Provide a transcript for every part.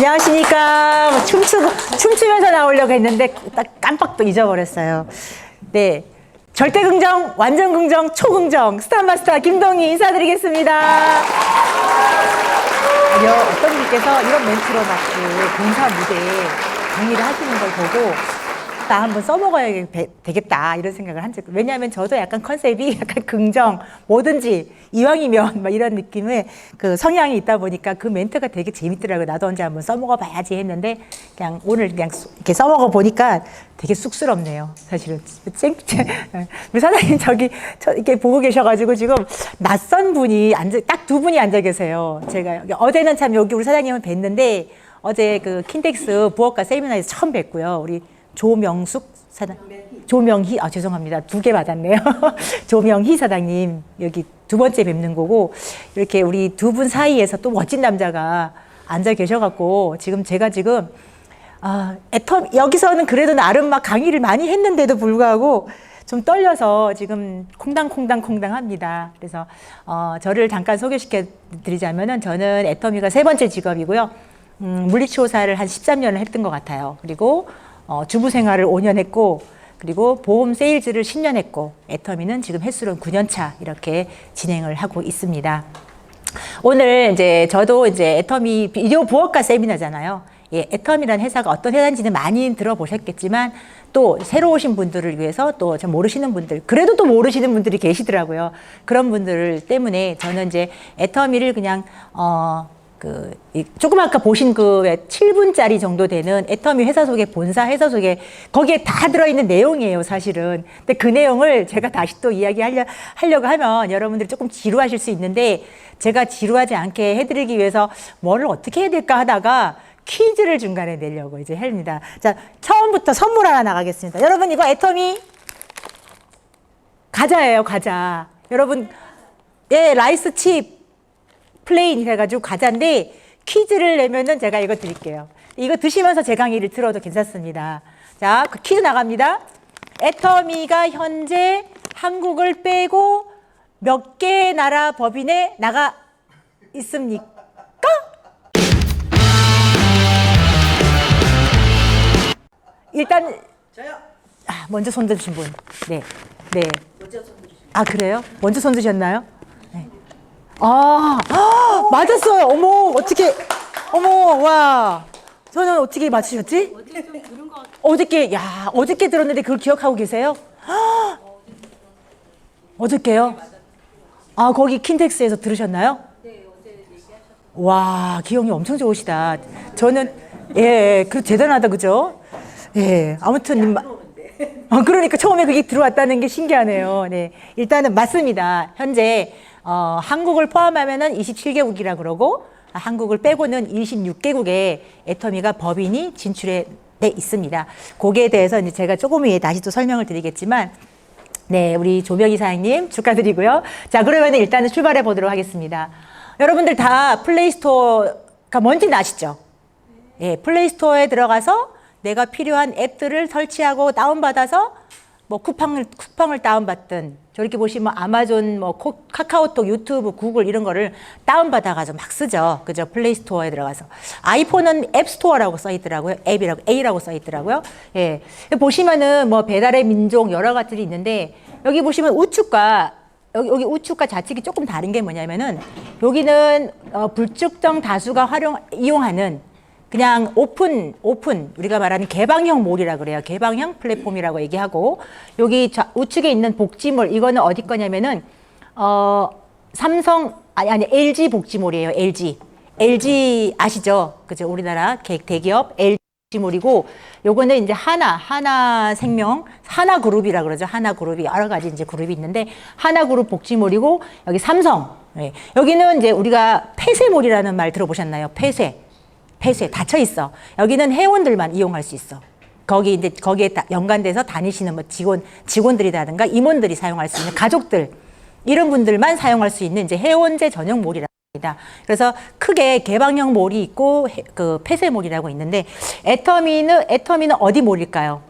안녕하십니까. 춤추면서 나오려고 했는데 딱 깜빡 또 잊어버렸어요. 네. 절대 긍정, 완전 긍정, 초긍정 스타마스터 김동희 인사드리겠습니다. 어떤 분께서 이런 멘트로 막 그 봉사 무대에 강의를 하시는 걸 보고 나 한번 써먹어야 되겠다 이런 생각을 한 적. 왜냐하면 저도 약간 컨셉이 약간 긍정, 뭐든지 이왕이면 막 이런 느낌의 그 성향이 있다 보니까 그 멘트가 되게 재밌더라고요. 나도 언제 한번 써먹어봐야지 했는데 그냥 오늘 그냥 이렇게 써먹어 보니까 되게 쑥스럽네요. 사실은 우리 사장님 이렇게 보고 계셔가지고 지금 낯선 분이 딱 두 분이 앉아 계세요. 제가 어제는 참 여기 우리 사장님은 뵀는데 어제 그 킨텍스 부업가 세미나에서 처음 뵀고요. 우리 조명숙 사장, 조명희, 죄송합니다. 두 개 맞았네요. 조명희 사장님, 여기 두 번째 뵙는 거고, 이렇게 우리 두 분 사이에서 또 멋진 남자가 앉아 계셔갖고, 제가 여기서는 그래도 나름 막 강의를 많이 했는데도 불구하고, 좀 떨려서 지금 콩당콩당 합니다. 그래서, 저를 잠깐 소개시켜 드리자면은 저는 애터미가 세 번째 직업이고요. 물리치료사를 한 13년을 했던 것 같아요. 그리고, 주부 생활을 5년 했고, 그리고 보험 세일즈를 10년 했고, 애터미는 지금 횟수로는 9년 차 이렇게 진행을 하고 있습니다. 오늘 저도 애터미 비디오 부업가 세미나잖아요. 예, 애터미라는 회사가 어떤 회사인지는 많이 들어보셨겠지만 또 새로 오신 분들을 위해서 또 잘 모르시는 분들, 그래도 또 모르시는 분들이 계시더라고요. 그런 분들 때문에 저는 애터미를 그냥 조금 아까 보신 7분짜리 정도 되는 애터미 회사 소개, 본사 회사 소개, 거기에 다 들어있는 내용이에요, 사실은. 근데 그 내용을 제가 다시 또 하려고 하면 여러분들이 조금 지루하실 수 있는데, 제가 지루하지 않게 해드리기 위해서 뭐를 어떻게 해야 될까 하다가 퀴즈를 중간에 내려고 합니다. 자, 처음부터 선물 하나 나가겠습니다. 여러분, 이거 애터미 과자예요, 과자. 여러분, 예, 라이스 칩. 플레인 해가지고 과자인데 퀴즈를 내면은 제가 이거 드릴게요. 이거 드시면서 제 강의를 들어도 괜찮습니다. 자, 그 퀴즈 나갑니다. 애터미가 현재 한국을 빼고 몇 개의 나라 법인에 나가 있습니까? 일단 저요. 먼저 손 드신 분. 네. 그래요? 먼저 손 드셨나요? 맞았어요. 어머, 어떻게, 와. 저는 어떻게 맞추셨지? 어저께 들었는데 그걸 기억하고 계세요? 어저께요? 거기 킨텍스에서 들으셨나요? 네, 어제 얘기하셨던. 와, 기억이 엄청 좋으시다. 저는, 예, 대단하다, 그죠? 예, 아무튼. 그러니까 처음에 그게 들어왔다는 게 신기하네요. 네. 일단은 맞습니다. 현재, 한국을 포함하면은 27개국이라 그러고, 한국을 빼고는 26개국에 애터미가 법인이 진출해 있습니다. 거기에 대해서 제가 조금 다시 또 설명을 드리겠지만, 네, 우리 조명희 사장님 축하드리고요. 자, 그러면 일단은 출발해 보도록 하겠습니다. 여러분들 다 플레이스토어가 뭔지는 아시죠? 예, 플레이스토어에 들어가서 내가 필요한 앱들을 설치하고 다운받아서 뭐 쿠팡을 다운받든, 저렇게 보시면 아마존, 카카오톡, 유튜브, 구글 이런 거를 다운받아가지고 막 쓰죠. 그죠? 플레이스토어에 들어가서. 아이폰은 앱스토어라고 써있더라고요. A라고 써있더라고요. 예. 보시면은 배달의 민족 여러 가지들이 있는데, 여기 보시면 여기 우측과 좌측이 조금 다른 게 뭐냐면은, 여기는 불특정 다수가 이용하는 그냥 오픈, 우리가 말하는 개방형 몰이라 그래요. 개방형 플랫폼이라고 얘기하고, 여기 우측에 있는 복지몰, 이거는 어디 거냐면은, LG 복지몰이에요. LG 아시죠? 그죠? 우리나라 대기업 LG 복지몰이고, 요거는 하나생명, 하나그룹이라 그러죠. 하나그룹이 여러 가지 그룹이 있는데, 하나그룹 복지몰이고, 여기 삼성. 예. 여기는 우리가 폐쇄몰이라는 말 들어보셨나요? 폐쇄 닫혀 있어. 여기는 회원들만 이용할 수 있어. 거기에 연관돼서 다니시는 직원들이라든가 임원들이 사용할 수 있는 가족들, 이런 분들만 사용할 수 있는 회원제 전용 몰이라고 합니다. 그래서 크게 개방형 몰이 있고 폐쇄몰이라고 있는데, 애터미는 어디 몰일까요?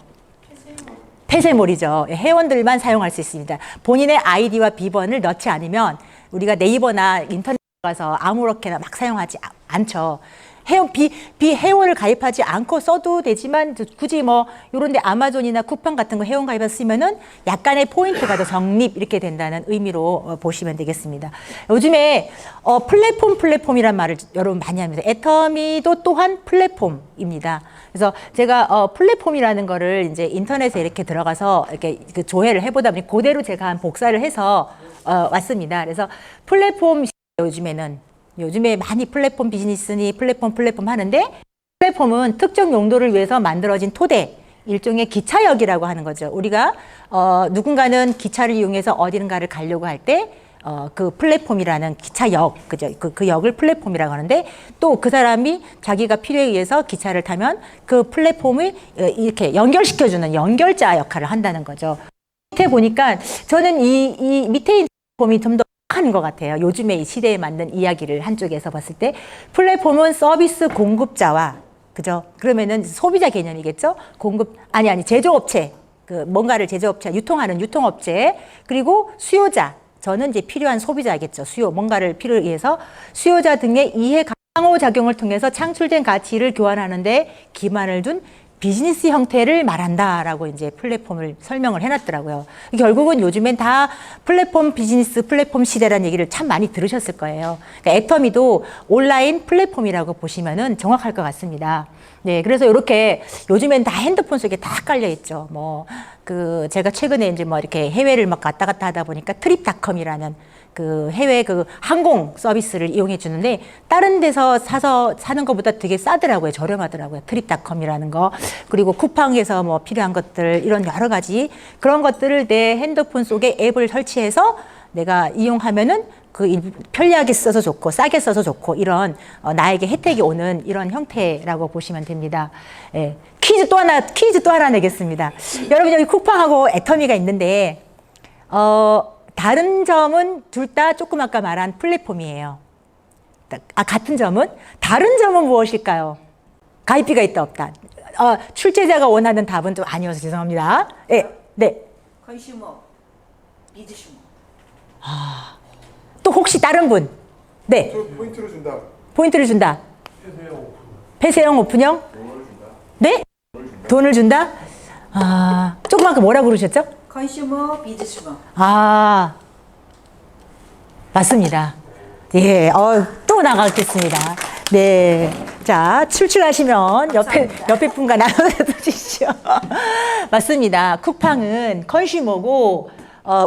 폐쇄몰이죠. 회원들만 사용할 수 있습니다. 본인의 아이디와 비번을 넣지 않으면 우리가 네이버나 인터넷 가서 아무렇게나 막 사용하지 않죠. 회원을 가입하지 않고 써도 되지만 굳이 뭐 요런데 아마존이나 쿠팡 같은 거 회원 가입해서 쓰면은 약간의 포인트가 더 적립 이렇게 된다는 의미로 보시면 되겠습니다. 요즘에 플랫폼이란 말을 여러분 많이 합니다. 애터미도 또한 플랫폼입니다. 그래서 제가 플랫폼이라는 거를 이제 인터넷에 이렇게 들어가서 이렇게 그 조회를 해보다 보니 그대로 제가 한 복사를 해서 왔습니다. 그래서 플랫폼 요즘에 많이 플랫폼 비즈니스니 플랫폼 하는데 플랫폼은 특정 용도를 위해서 만들어진 토대, 일종의 기차역이라고 하는 거죠. 우리가 누군가는 기차를 이용해서 어디든가를 가려고 할 때 그 플랫폼이라는 기차역, 그죠? 그 역을 플랫폼이라고 하는데 또 그 사람이 자기가 필요에 의해서 기차를 타면 그 플랫폼을 이렇게 연결시켜주는 연결자 역할을 한다는 거죠. 밑에 보니까 저는 이 밑에 있는 플랫폼이 좀 더 하는 것 같아요. 요즘의 이 시대에 맞는 이야기를 한쪽에서 봤을 때 플랫폼은 서비스 공급자와 그죠? 그러면은 소비자 개념이겠죠? 제조업체, 그 뭔가를 제조업체, 유통하는 유통업체, 그리고 수요자, 저는 이제 필요한 소비자겠죠. 뭔가를 필요에 의해서 수요자 등의 이해 상호작용을 통해서 창출된 가치를 교환하는데 기반을 둔 비즈니스 형태를 말한다라고 이제 플랫폼을 설명을 해놨더라고요. 결국은 요즘엔 다 플랫폼 비즈니스, 플랫폼 시대라는 얘기를 참 많이 들으셨을 거예요. 그러니까 애터미도 온라인 플랫폼이라고 보시면은 정확할 것 같습니다. 네, 그래서 이렇게 요즘엔 다 핸드폰 속에 다 깔려 있죠. 제가 최근에 이제 이렇게 해외를 막 갔다 갔다 하다 보니까 트립닷컴이라는 그 해외 그 항공 서비스를 이용해 주는데 다른 데서 사는 것보다 되게 싸더라고요. 저렴하더라고요. 트립닷컴이라는 거. 그리고 쿠팡에서 뭐 필요한 것들 이런 여러 가지 그런 것들을 내 핸드폰 속에 앱을 설치해서 내가 이용하면은 편리하게 써서 좋고 싸게 써서 좋고 이런 나에게 혜택이 오는 이런 형태라고 보시면 됩니다. 예. 퀴즈 또 하나 내겠습니다. 여러분 여기 쿠팡하고 애터미가 있는데 다른 점은 둘 다 조금 아까 말한 플랫폼이에요. 같은 점은? 다른 점은 무엇일까요? 가입비가 있다 없다. 출제자가 원하는 답은 좀 아니어서 죄송합니다. 네, 네. 컨슈머, 비즈슈머. 또 혹시 다른 분? 네. 저 포인트를 준다. 포인트를 준다. 폐쇄형 오픈형? 네? 돈을 준다? 조금 아까 뭐라고 그러셨죠? 컨슈머, 비즈슈머. 맞습니다. 예, 또 나가겠습니다. 네. 자, 출출하시면 옆에 분과 나눠서 드시죠. 맞습니다. 쿠팡은 컨슈머고,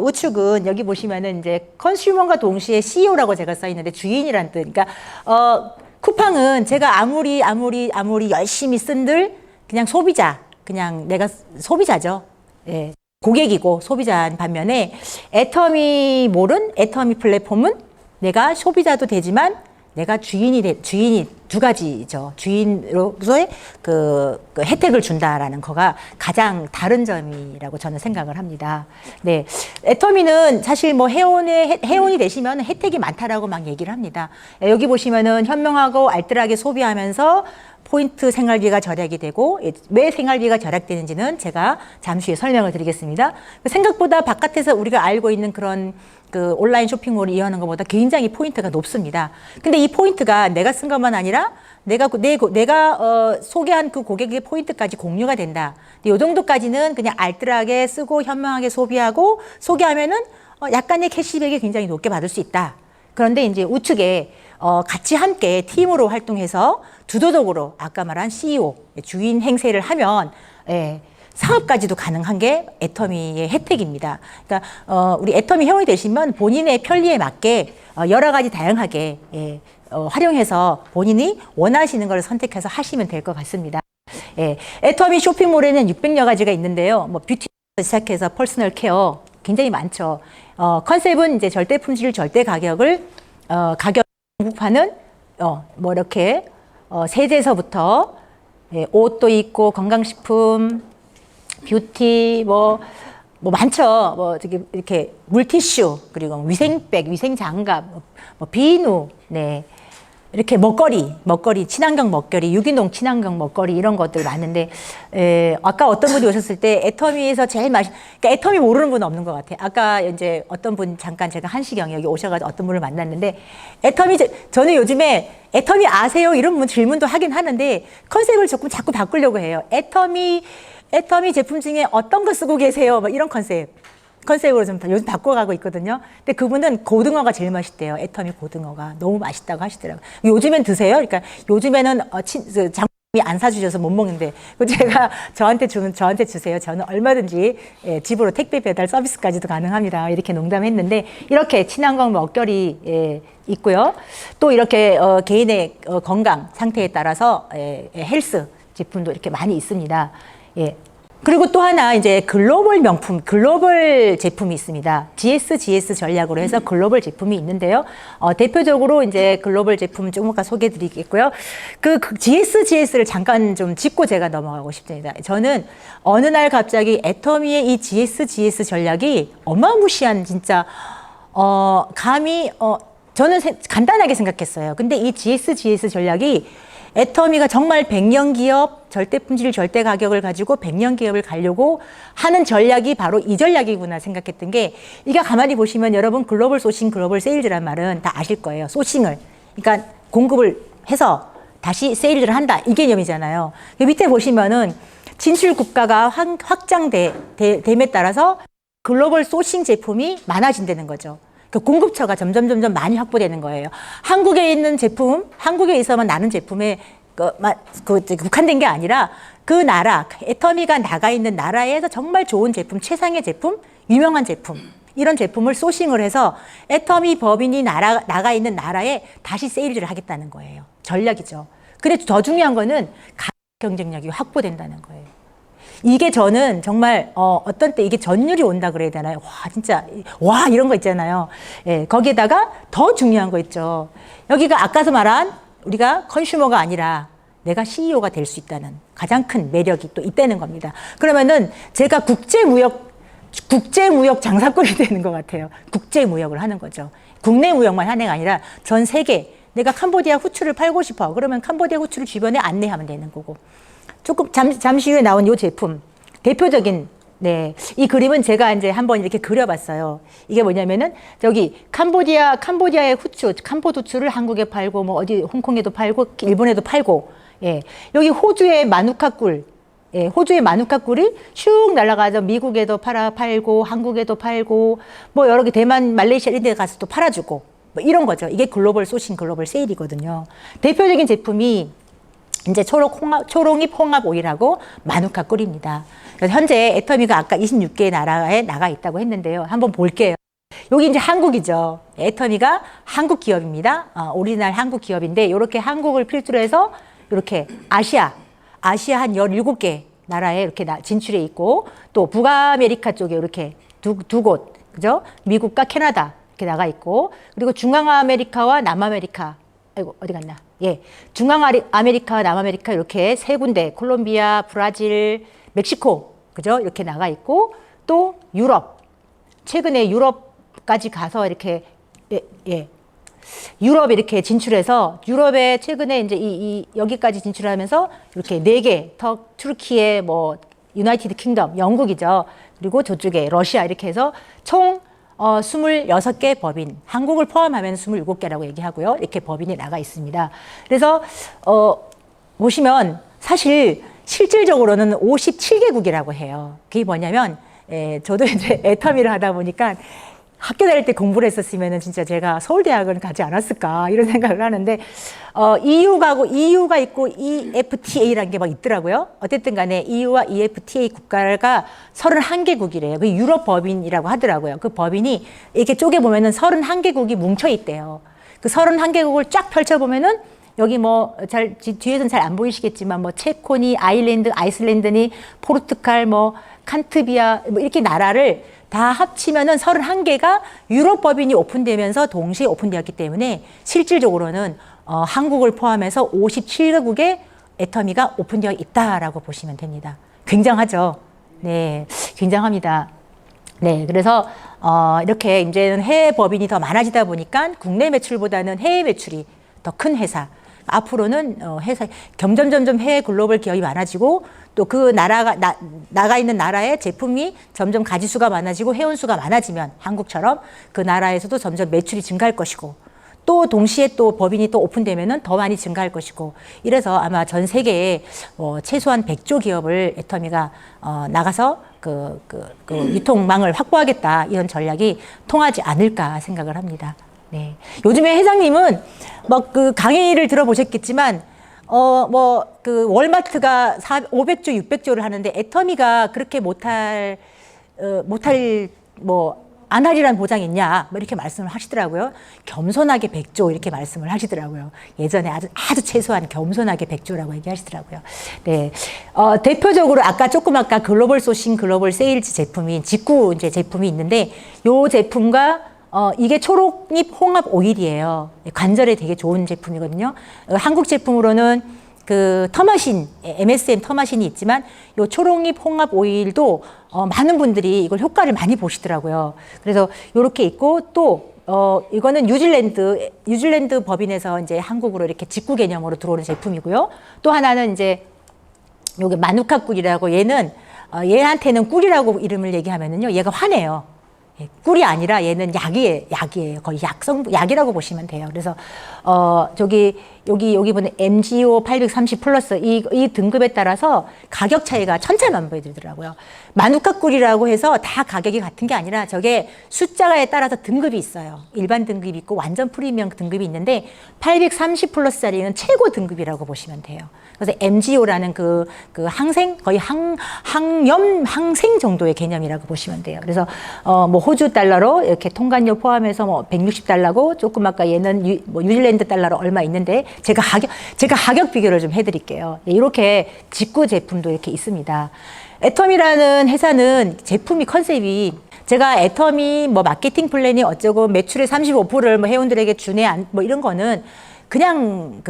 우측은 여기 보시면은 이제 컨슈머가 동시에 CEO라고 제가 써 있는데 주인이란 뜻. 그러니까, 쿠팡은 제가 아무리 열심히 쓴들 그냥 소비자, 그냥 내가 소비자죠. 예. 고객이고 소비자인 반면에 애터미 플랫폼은 내가 소비자도 되지만 내가 주인이 두 가지죠. 주인으로서의 그 혜택을 준다라는 거가 가장 다른 점이라고 저는 생각을 합니다. 네. 애터미는 사실 회원이 되시면 혜택이 많다라고 막 얘기를 합니다. 여기 보시면은 현명하고 알뜰하게 소비하면서 포인트 생활비가 절약이 되고 왜 생활비가 절약되는지는 제가 잠시 후에 설명을 드리겠습니다. 생각보다 바깥에서 우리가 알고 있는 그런 그 온라인 쇼핑몰을 이용하는 것보다 굉장히 포인트가 높습니다. 근데 이 포인트가 내가 쓴 것만 아니라 내가 소개한 그 고객의 포인트까지 공유가 된다. 이 정도까지는 그냥 알뜰하게 쓰고 현명하게 소비하고 소개하면은 약간의 캐시백이 굉장히 높게 받을 수 있다. 그런데 이제 우측에 같이 함께 팀으로 활동해서 주도적으로 아까 말한 CEO, 주인 행세를 하면 사업까지도 가능한 게 애터미의 혜택입니다. 그러니까 우리 애터미 회원이 되시면 본인의 편리에 맞게 여러 가지 다양하게 활용해서 본인이 원하시는 걸 선택해서 하시면 될 것 같습니다. 애터미 쇼핑몰에는 600여 가지가 있는데요. 뷰티부터 시작해서 퍼스널 케어 굉장히 많죠. 컨셉은 이제 절대 품질, 절대 가격 공급하는 이렇게 세제서부터 옷도 있고 건강식품, 뷰티 많죠. 이렇게 물티슈 그리고 위생백, 위생장갑, 비누, 네. 이렇게 먹거리, 친환경 먹거리, 유기농 친환경 먹거리 이런 것들 많은데, 아까 어떤 분이 오셨을 때 애터미에서 제일 그러니까 애터미 모르는 분은 없는 것 같아요. 아까 이제 어떤 분 잠깐 제가 한시경에 여기 오셔가지고 어떤 분을 만났는데, 저는 요즘에 애터미 아세요? 이런 질문도 하긴 하는데, 컨셉을 조금 자꾸 바꾸려고 해요. 애터미 제품 중에 어떤 거 쓰고 계세요? 막 이런 컨셉으로 좀 요즘 바꿔가고 있거든요. 근데 그분은 고등어가 제일 맛있대요. 애터미 고등어가 너무 맛있다고 하시더라고요. 요즘엔 드세요? 그러니까 요즘에는 장모님이 안 사주셔서 못 먹는데 제가 저한테 주세요. 저는 얼마든지 집으로 택배 배달 서비스까지도 가능합니다. 이렇게 농담했는데 이렇게 친환경 먹거리 있고요. 또 이렇게 개인의 건강 상태에 따라서 헬스 제품도 이렇게 많이 있습니다. 예. 그리고 또 하나 이제 글로벌 제품이 있습니다. GS 전략으로 해서 글로벌 제품이 있는데요. 대표적으로 이제 글로벌 제품 조금 아까 소개해 드리겠고요. 그 GS를 잠깐 좀 짚고 제가 넘어가고 싶습니다. 저는 어느 날 갑자기 애터미의 이 GS 전략이 어마무시한 진짜, 저는 간단하게 생각했어요. 근데 이 GS 전략이 애터미가 정말 100년 기업, 절대 품질, 절대 가격을 가지고 100년 기업을 가려고 하는 전략이 바로 이 전략이구나 생각했던 게, 이게 가만히 보시면 여러분 글로벌 소싱, 글로벌 세일즈란 말은 다 아실 거예요. 소싱을. 그러니까 공급을 해서 다시 세일을 한다. 이 개념이잖아요. 밑에 보시면은 진출 국가가 확장됨에 따라서 글로벌 소싱 제품이 많아진다는 거죠. 그 공급처가 점점 많이 확보되는 거예요. 한국에 있는 제품, 한국에 있어만 나는 제품에 국한된 게 아니라 그 나라, 애터미가 나가 있는 나라에서 정말 좋은 제품, 최상의 제품, 유명한 제품, 이런 제품을 소싱을 해서 애터미 법인이 나가 있는 나라에 다시 세일을 하겠다는 거예요. 전략이죠. 근데 더 중요한 거는 가격 경쟁력이 확보된다는 거예요. 이게 저는 정말 어떤 때 이게 전율이 온다 그래야 되나요? 와 진짜 이런 거 있잖아요. 예, 거기에다가 더 중요한 거 있죠. 여기가 아까서 말한 우리가 컨슈머가 아니라 내가 CEO가 될 수 있다는 가장 큰 매력이 또 있다는 겁니다. 그러면은 제가 국제무역 장사꾼이 되는 것 같아요. 국제무역을 하는 거죠. 국내 무역만 하는 게 아니라 전 세계, 내가 캄보디아 후추를 팔고 싶어. 그러면 캄보디아 후추를 주변에 안내하면 되는 거고. 조금 잠시 후에 나온 이 제품, 대표적인, 이 그림은 제가 이제 한번 이렇게 그려봤어요. 이게 뭐냐면은, 저기, 캄보디아의 후추, 캄보드 후추를 한국에 팔고, 뭐, 홍콩에도 팔고, 일본에도 팔고, 예. 여기 호주의 마누카 꿀이 슉 날아가서 미국에도 팔고, 한국에도 팔고, 뭐, 여러 개 대만, 말레이시아 이런 데 가서 또 팔아주고, 뭐 이런 거죠. 이게 글로벌 소싱, 글로벌 세일이거든요. 대표적인 제품이 이제 초롱잎 홍합 오일하고 마누카 꿀입니다. 그래서 현재 애터미가 아까 26개의 나라에 나가 있다고 했는데요. 한번 볼게요. 여기 이제 한국이죠. 애터미가 한국 기업입니다. 오리지널 한국 기업인데, 이렇게 한국을 필두로 해서 이렇게 아시아 한 17개 나라에 이렇게 진출해 있고, 또 북아메리카 쪽에 이렇게 두 곳, 그죠? 미국과 캐나다 이렇게 나가 있고, 그리고 중앙아메리카와 남아메리카, 어디 갔나? 예. 중앙아메리카, 남아메리카 이렇게 세 군데, 콜롬비아, 브라질, 멕시코, 그죠? 이렇게 나가 있고, 또 유럽. 최근에 유럽까지 가서 이렇게, 유럽 이렇게 진출해서, 유럽에 최근에 이제 여기까지 진출하면서 이렇게 4개, 투르키에 뭐, 유나이티드 킹덤, 영국이죠. 그리고 저쪽에 러시아 이렇게 해서 총 26개 법인, 한국을 포함하면 27개라고 얘기하고요. 이렇게 법인이 나가 있습니다. 그래서 보시면 사실 실질적으로는 57개국이라고 해요. 그게 뭐냐면, 저도 이제 애터미를 하다 보니까 학교 다닐 때 공부를 했었으면 진짜 제가 서울대학을 가지 않았을까 이런 생각을 하는데, EU가 있고 EFTA라는 게 막 있더라고요. 어쨌든 간에 EU와 EFTA 국가가 31개국이래요. 그 유럽 법인이라고 하더라고요. 그 법인이 이렇게 쪼개보면은 31개국이 뭉쳐있대요. 그 31개국을 쫙 펼쳐보면은 여기 뭐 뒤에서는 잘 안 보이시겠지만 뭐 체코니, 아이슬란드니, 포르투갈, 뭐 칸트비아 뭐 이렇게 나라를 다 합치면은 31개가 유럽 법인이 오픈되면서 동시에 오픈되었기 때문에 실질적으로는 한국을 포함해서 57개국의 애터미가 오픈되어 있다라고 보시면 됩니다. 굉장하죠? 네, 굉장합니다. 네, 그래서 이렇게 이제는 해외 법인이 더 많아지다 보니까 국내 매출보다는 해외 매출이 더 큰 회사. 앞으로는 회사 점점 해외 글로벌 기업이 많아지고 또 그 나라가 나가 있는 나라의 제품이 점점 가지수가 많아지고 회원수가 많아지면 한국처럼 그 나라에서도 점점 매출이 증가할 것이고 또 동시에 또 법인이 또 오픈되면은 더 많이 증가할 것이고 이래서 아마 전 세계에 최소한 100조 기업을 애터미가 나가서 그 유통망을 확보하겠다 이런 전략이 통하지 않을까 생각을 합니다. 네. 요즘에 회장님은 막 그 강의를 들어보셨겠지만 그 월마트가 500조, 600조를 하는데 애터미가 그렇게 안 하리란 보장이 있냐, 뭐 이렇게 말씀을 하시더라고요. 겸손하게 100조 이렇게 말씀을 하시더라고요. 예전에 아주 최소한 겸손하게 100조라고 얘기하시더라고요. 네. 대표적으로 아까 글로벌 소싱, 글로벌 세일즈 제품인 직구 이제 제품이 있는데 요 제품과 이게 초록잎 홍합 오일이에요. 관절에 되게 좋은 제품이거든요. 한국 제품으로는 그 터마신, MSM 터마신이 있지만 요 초록잎 홍합 오일도 많은 분들이 이걸 효과를 많이 보시더라고요. 그래서 요렇게 있고 또 이거는 뉴질랜드 법인에서 이제 한국으로 이렇게 직구 개념으로 들어오는 제품이고요. 또 하나는 이제 요게 마누카 꿀이라고 얘한테는 꿀이라고 이름을 얘기하면은요. 얘가 화내요. 꿀이 아니라 얘는 약이에요. 거의 약이라고 보시면 돼요. 그래서 여기 보면 MGO 830 플러스 이 등급에 따라서 가격 차이가 천차만별이 되더라고요. 마누카 꿀이라고 해서 다 가격이 같은 게 아니라 저게 숫자에 따라서 등급이 있어요. 일반 등급이 있고 완전 프리미엄 등급이 있는데 830 플러스짜리는 최고 등급이라고 보시면 돼요. 그래서 MGO라는 그 항생, 거의 항생 정도의 개념이라고 보시면 돼요. 그래서 뭐 호주 달러로 이렇게 통관료 포함해서 뭐 160달러고 조금 아까 얘는 뉴질랜드 달러로 얼마 있는데 제가 가격 비교를 좀 해드릴게요. 이렇게 직구 제품도 이렇게 있습니다. 애터미라는 회사는 제품이 컨셉이 제가 애터미 뭐 마케팅 플랜이 어쩌고 매출의 35%를 뭐 회원들에게 주네 뭐 이런 거는 그냥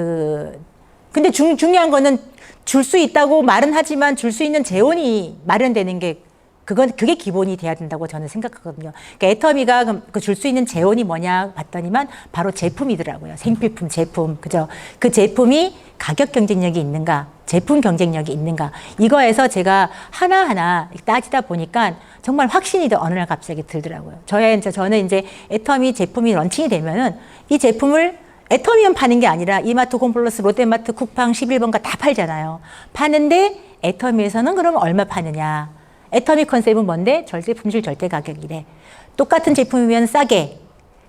근데 중요한 거는 줄 수 있다고 말은 하지만 줄 수 있는 재원이 마련되는 게 그게 기본이 돼야 된다고 저는 생각하거든요. 그러니까 애터미가 줄 수 있는 재원이 뭐냐 봤더니만 바로 제품이더라고요. 생필품 제품. 그죠? 그 제품이 가격 경쟁력이 있는가, 제품 경쟁력이 있는가. 이거에서 제가 하나하나 따지다 보니까 정말 확신이 어느 날 갑자기 들더라고요. 저는 이제 애터미 제품이 런칭이 되면은 이 제품을 애터미만 파는 게 아니라 이마트, 홈플러스, 롯데마트, 쿠팡, 11번가 다 팔잖아요. 파는데 애터미에서는 그럼 얼마 파느냐. 애터미 컨셉은 뭔데? 절대 품질, 절대 가격이래. 똑같은 제품이면 싸게,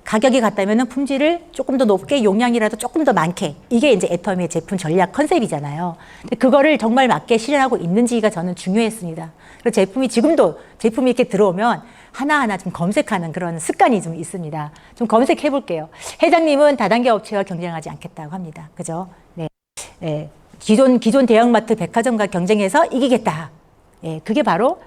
가격이 같다면 품질을 조금 더 높게, 용량이라도 조금 더 많게. 이게 이제 애터미의 제품 전략 컨셉이잖아요. 근데 그거를 정말 맞게 실현하고 있는지가 저는 중요했습니다. 그래서 지금도 제품이 이렇게 들어오면 하나하나 좀 검색하는 그런 습관이 좀 있습니다. 좀 검색해 볼게요. 회장님은 다단계 업체와 경쟁하지 않겠다고 합니다. 그죠? 네. 네. 기존 대형마트 백화점과 경쟁해서 이기겠다. 예, 그게 바로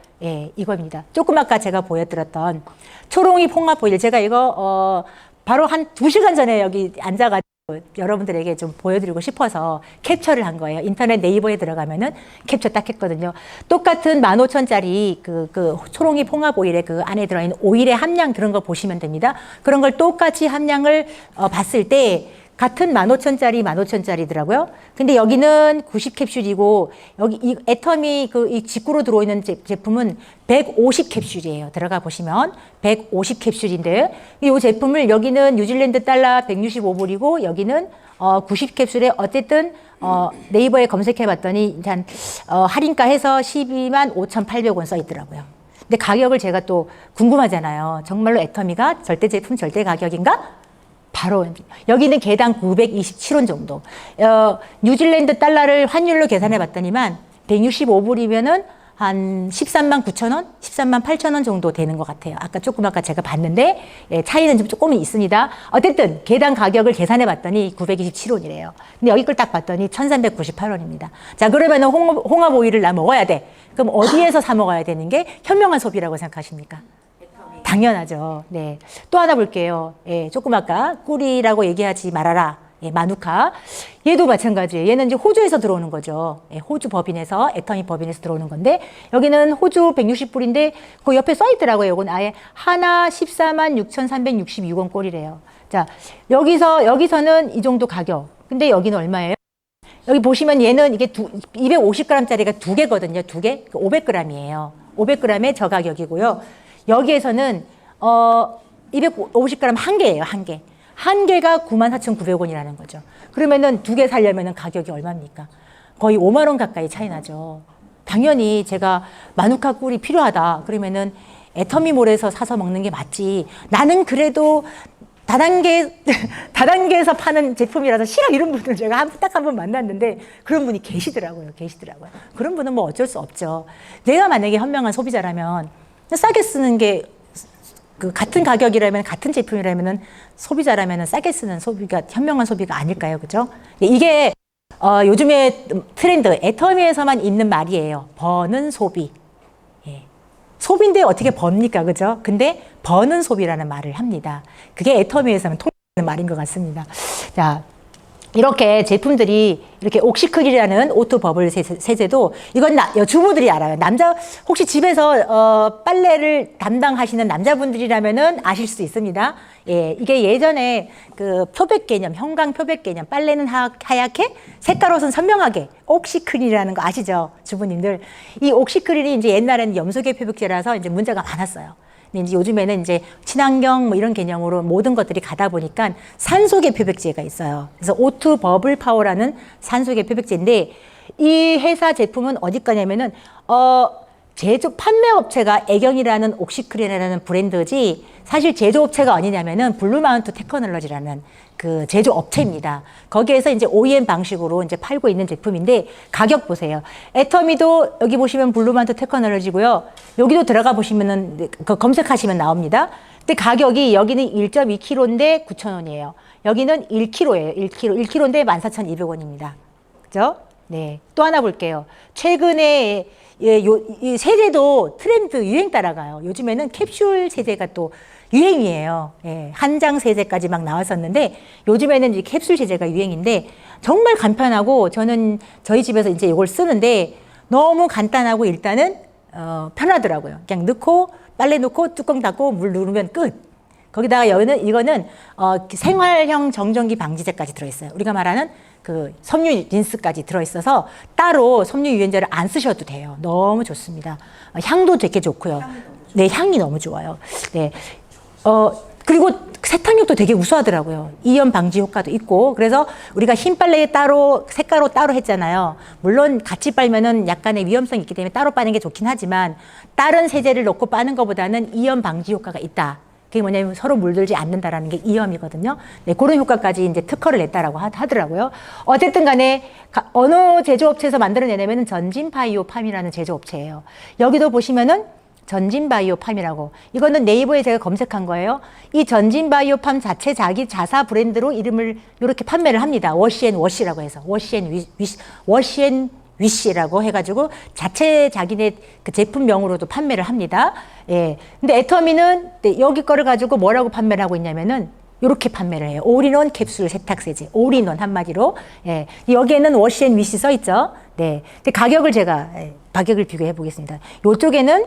이겁니다. 조금 아까 제가 보여드렸던 초롱잎 홍합 오일, 제가 이거 바로 한 2시간 전에 여기 앉아가지고 여러분들에게 좀 보여드리고 싶어서 캡처를 한 거예요. 인터넷 네이버에 들어가면은 캡처 딱 했거든요. 똑같은 15,000원짜리 그 초롱잎 홍합 오일에 그 안에 들어있는 오일의 함량 그런 거 보시면 됩니다. 그런 걸 똑같이 함량을 봤을 때 같은 15,000원짜리더라고요. 근데 여기는 90캡슐이고, 여기 이 애터미 이 직구로 들어오는 제품은 150캡슐이에요. 들어가 보시면 150캡슐인데, 이 제품을 여기는 뉴질랜드 달러 165불이고, 여기는 90캡슐에 어쨌든 네이버에 검색해 봤더니 할인가 해서 125,800원 써 있더라고요. 근데 가격을 제가 또 궁금하잖아요. 정말로 애터미가 절대 제품, 절대 가격인가? 바로 여기는 개당 927원 정도. 뉴질랜드 달러를 환율로 계산해 봤더니만 165불이면은 한 13만 9천원, 13만 8천원 정도 되는 것 같아요. 아까 제가 봤는데 차이는 좀 조금은 있습니다. 어쨌든 개당 가격을 계산해 봤더니 927원이래요. 근데 여기 걸 딱 봤더니 1398원입니다. 자, 그러면은 홍합 오일을 나 먹어야 돼. 그럼 어디에서 사 먹어야 되는 게 현명한 소비라고 생각하십니까? 당연하죠. 네. 또 하나 볼게요. 조금 아까 꿀이라고 얘기하지 말아라. 예, 마누카. 얘도 마찬가지예요. 얘는 이제 호주에서 들어오는 거죠. 예, 호주 법인에서, 애터미 법인에서 들어오는 건데, 여기는 호주 160불인데, 그 옆에 써 있더라고요. 이건 아예 하나 14만 6,366원 꼴이래요. 자, 여기서는 이 정도 가격. 근데 여기는 얼마예요? 여기 보시면 얘는 이게 250g짜리가 두 개거든요. 두 개? 500g이에요. 500g에 저 가격이고요. 여기에서는, 250g 한 개예요. 한 개. 한 개가 94,900원이라는 거죠. 그러면은 두 개 사려면은 가격이 얼마입니까? 거의 5만 원 가까이 차이 나죠. 당연히 제가 마누카 꿀이 필요하다. 그러면은 애터미몰에서 사서 먹는 게 맞지. 나는 그래도 다단계에서 파는 제품이라서 싫어 이런 분들 제가 딱 한 번 만났는데 그런 분이 계시더라고요. 그런 분은 뭐 어쩔 수 없죠. 내가 만약에 현명한 소비자라면 싸게 쓰는 게 그 같은 가격이라면 같은 제품이라면은 소비자라면은 싸게 쓰는 소비가 현명한 소비가 아닐까요, 그죠? 이게 요즘에 트렌드 애터미에서만 있는 말이에요. 버는 소비. 예. 소비인데 어떻게 법니까, 그죠? 근데 버는 소비라는 말을 합니다. 그게 애터미에서는 통하는 말인 것 같습니다. 자. 이렇게 제품들이 이렇게 옥시클이라는 오토 버블 세제도 이건 주부들이 알아요. 혹시 집에서 빨래를 담당하시는 남자분들이라면은 아실 수 있습니다. 예, 이게 예전에 그 표백 개념, 형광 표백 개념, 빨래는 하얗게, 색깔옷은 선명하게 옥시클이라는 거 아시죠, 주부님들? 이 옥시클이 이제 옛날에는 염소계 표백제라서 이제 문제가 많았어요. 근데 이제 요즘에는 이제 친환경 뭐 이런 개념으로 모든 것들이 가다 보니까 산소계 표백제가 있어요. 그래서 오투 버블 파워라는 산소계 표백제인데 이 회사 제품은 어디 가냐면은 판매업체가 애경이라는 옥시클이라는 브랜드지 사실 제조업체가 어디냐면은 블루마운트 테크놀로지라는 그 제조업체입니다. 거기에서 이제 OEM 방식으로 이제 팔고 있는 제품인데 가격 보세요. 애터미도 여기 보시면 블루마운트 테크놀로지고요. 여기도 들어가 보시면은 검색하시면 나옵니다. 근데 가격이 여기는 1.2kg인데 9,000원이에요. 여기는 1kg예요. 1kg인데 14,200원입니다. 그죠? 네. 또 하나 볼게요. 최근에 이 세제도 트렌드 유행 따라가요. 요즘에는 캡슐 세제가 또 유행이에요. 예, 한 장 세제까지 막 나왔었는데 요즘에는 이 캡슐 세제가 유행인데 정말 간편하고 저는 저희 집에서 이제 이걸 쓰는데 너무 간단하고 일단은 편하더라고요. 그냥 넣고 빨래 넣고 뚜껑 닫고 물 누르면 끝. 거기다가 이거는 생활형 정전기 방지제까지 들어있어요. 우리가 말하는 그 섬유 린스까지 들어있어서 따로 섬유 유연제를 안 쓰셔도 돼요. 너무 좋습니다. 향도 되게 좋고요. 네, 향이 너무 좋아요. 네. 그리고 세탁력도 되게 우수하더라고요. 이염 방지 효과도 있고. 그래서 우리가 흰 빨래 따로, 색깔옷 따로 했잖아요. 물론 같이 빨면은 약간의 위험성이 있기 때문에 따로 빠는 게 좋긴 하지만 다른 세제를 넣고 빠는 것보다는 이염 방지 효과가 있다. 그게 뭐냐면 서로 물들지 않는다라는 게 이염이거든요. 네, 그런 효과까지 이제 특허를 냈다라고 하더라고요. 어쨌든 간에 어느 제조업체에서 만들어내냐면은 전진바이오팜이라는 제조업체예요. 여기도 보시면은 전진바이오팜이라고. 이거는 네이버에 제가 검색한 거예요. 이 전진바이오팜 자체 자기 자사 브랜드로 이름을 이렇게 판매를 합니다. 워시앤워시라고 해서. 워시앤위시라고 해가지고 자체 자기네 그 제품명으로도 판매를 합니다. 예. 근데 애터미는 여기 거를 가지고 뭐라고 판매를 하고 있냐면은 이렇게 판매를 해요. 올인원 캡슐 세탁세제. 올인원 한마디로. 예. 여기에는 워시앤위시 써 있죠. 네. 근데 가격을 비교해 보겠습니다. 요쪽에는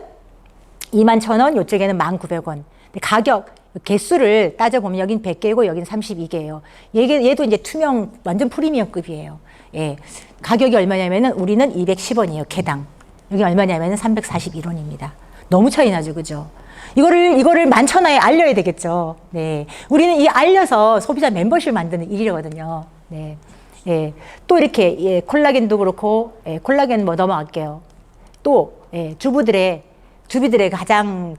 21,000원, 이쪽에는 1,900원. 가격, 개수를 따져보면 여긴 100개고 여긴 32개예요. 얘도 이제 투명, 완전 프리미엄급이에요. 예. 가격이 얼마냐면은 우리는 210원이에요, 개당. 여기 얼마냐면은 341원입니다. 너무 차이 나죠, 그죠? 이거를 11,000원에 알려야 되겠죠. 네. 우리는 이 알려서 소비자 멤버십 만드는 일이거든요. 네. 예. 또 이렇게, 예, 콜라겐도 그렇고, 예, 콜라겐 뭐 넘어갈게요. 또, 예, 주부들의 가장